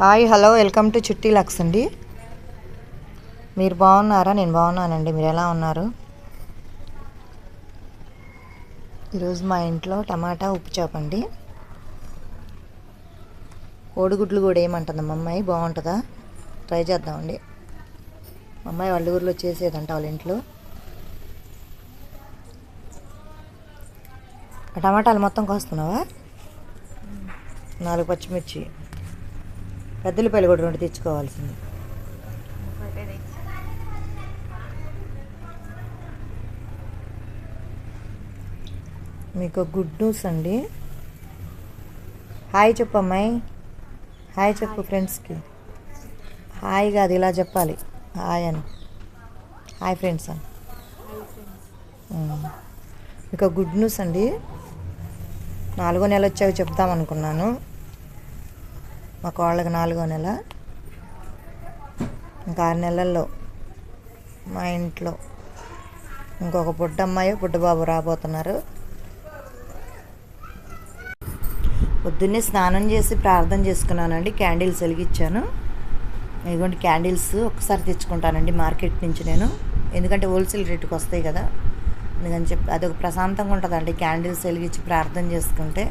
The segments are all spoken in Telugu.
హాయ్ హలో వెల్కమ్ టు చిట్టి లక్స్ అండి. మీరు బాగున్నారా? నేను బాగున్నానండి. మీరు ఎలా ఉన్నారు? ఈరోజు మా ఇంట్లో టమాటా ఉప్పు చేప అండి. కోడిగుడ్లు కూడా ఏమంటుంది మా అమ్మాయి, బాగుంటుందా? ట్రై చేద్దామండి. మా అమ్మాయి వాళ్ళ ఊరిలో చేసేదంట వాళ్ళ ఇంట్లో. ఆ టమాటాలు మొత్తం కోస్తున్నావా? 4 పచ్చిమిర్చి, పెద్దలపల్లి కూడా 2 తెచ్చుకోవాల్సింది. మీకు గుడ్ న్యూస్ అండి. హాయ్ చెప్పు అమ్మాయి, హాయ్ చెప్పు ఫ్రెండ్స్కి. హాయ్ కాదు, ఇలా చెప్పాలి, హాయ్ అని. హాయ్ ఫ్రెండ్స్ అని. మీకు గుడ్ న్యూస్ అండి. 4వ నెల వచ్చాక చెప్తామనుకున్నాను. మా కోళ్ళకి 4వ నెల. ఇంకా 6 నెలల్లో మా ఇంట్లో ఇంకొక బుడ్డమ్మాయి బుడ్డబాబు రాబోతున్నారు. పొద్దున్నే స్నానం చేసి ప్రార్థన చేసుకున్నానండి. క్యాండిల్స్ వెలిగించాను. ఇదిగోండి క్యాండిల్స్ ఒకసారి తెచ్చుకుంటానండి మార్కెట్ నుంచి నేను, ఎందుకంటే హోల్సేల్ రేటుకి వస్తాయి కదా, అందుకని చెప్పి అదొక ప్రశాంతంగా ఉంటుందండి క్యాండిల్స్ వెలిగించి ప్రార్థన చేసుకుంటే.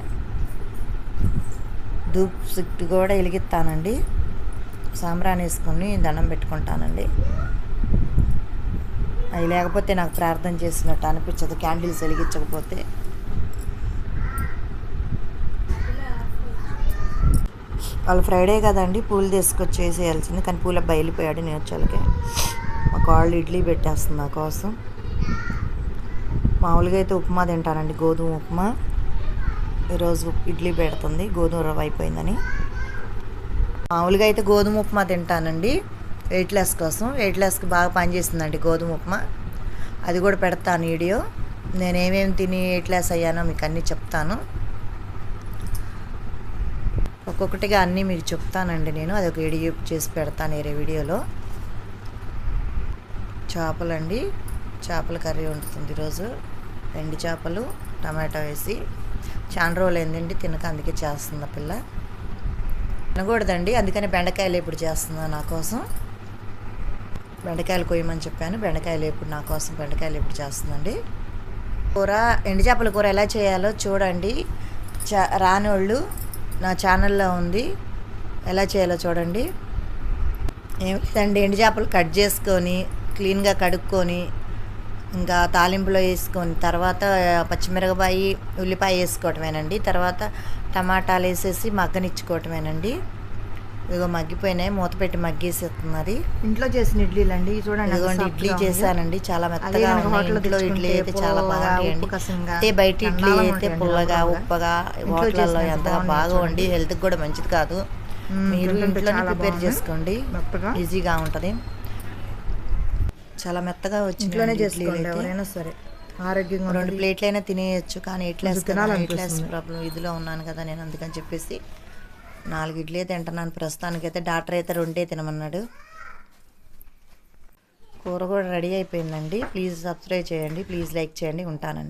ధూప్ స్టిక్ కూడా వెలిగిస్తానండి. సాంబ్రాణి వేసుకొని దండం పెట్టుకుంటానండి. అవి లేకపోతే నాకు ప్రార్థన చేసినట్టు అనిపించదు, క్యాండిల్స్ వెలిగించకపోతే. వాళ్ళు ఫ్రైడే కదండి పూలు తీసుకొచ్చి చేసేయాల్సింది, కానీ పూల అబ్బాయి వెళ్ళిపోయాడు నేర్చాలకి. మా కాళ్ళు ఇడ్లీ పెట్టేస్తుంది నా కోసం. మామూలుగా అయితే ఉప్మా తింటానండి, గోధుమ ఉప్మా. ఈరోజు ఇడ్లీ పెడుతుంది, గోధుమ రవ్వ అయిపోయిందని. మామూలుగా అయితే గోధుమ ఉప్మా తింటానండి వెయిట్ లాస్ కోసం. వెయిట్ లాస్కి బాగా పనిచేస్తుందండి గోధుమ ఉప్మా. అది కూడా పెడతాను వీడియో. నేనేమేమి తిని వెయిట్ లాస్ అయ్యానో మీకు అన్నీ చెప్తాను. ఒక్కొక్కటిగా అన్నీ మీకు చెప్తానండి నేను. అదొక వీడియో చేసి పెడతాను వేరే వీడియోలో. చేపలండి, చేపల కర్రీ వండుతుంది ఈరోజు. 2 చేపలు టమాటా వేసి. చాలా రోజులు ఏంటండి తినక, అందుకే చేస్తుంది ఆ పిల్ల. తినకూడదండి, అందుకని బెండకాయలు ఎప్పుడు చేస్తుందా నా కోసం. బెండకాయలు కొయ్యమని చెప్పాను, బెండకాయలు ఎప్పుడు నా కోసం బెండకాయలు ఎప్పుడు చేస్తుందండి. కూర, ఎండు చేపల కూర ఎలా చేయాలో చూడండి. రానోళ్ళు నా ఛానల్లో ఉంది, ఎలా చేయాలో చూడండి. ఏం లేదండి, ఎండు చేపలు కట్ చేసుకొని క్లీన్గా కడుక్కొని ఇంకా తాలింపులో వేసుకొని తర్వాత పచ్చిమిరపకాయ ఉల్లిపాయ వేసుకోవటమేనండి. తర్వాత టమాటాలు వేసేసి మగ్గనిచ్చుకోవటమేనండి. ఇదిగో మగ్గిపోయినాయి, మూత పెట్టి మగ్గేసేస్తున్నది. ఇంట్లో చేసిన ఇడ్లీలు అండి చూడండి. ఇదిగోండి ఇడ్లీ చేశానండి, చాలా మెత్తగా ఉన్నాయి. ఇంట్లో ఇడ్లీ అయితే చాలా బాగా అంటే బయట ఇడ్లీ అయితే పుల్లగా ఉప్పగా, హోటల్లో ఎంతగా బాగా వండి హెల్త్కి కూడా మంచిది కాదు. మీరు ఇంట్లోనే ప్రిపేర్ చేసుకోండి, ఈజీగా ఉంటుంది. చాలా మెత్తగా వచ్చి ఇంట్లోనే చేసుకోండి ఎవరైనా సరే, ఆరోగ్యంగా. 2 ప్లేట్లైనా తినేయచ్చు, కానీ ఎయిట్లెస్ ప్రాబ్లం ఇదిలో ఉన్నాను కదా నేను, అందుకని చెప్పేసి 4 ఇడ్లీ తింటున్నాను ప్రస్తుతానికైతే. డాక్టర్ అయితే 2 తినమన్నాడు. కూర కూడా రెడీ అయిపోయిందండి. ప్లీజ్ సబ్స్క్రైబ్ చేయండి, ప్లీజ్ లైక్ చేయండి. ఉంటానండి.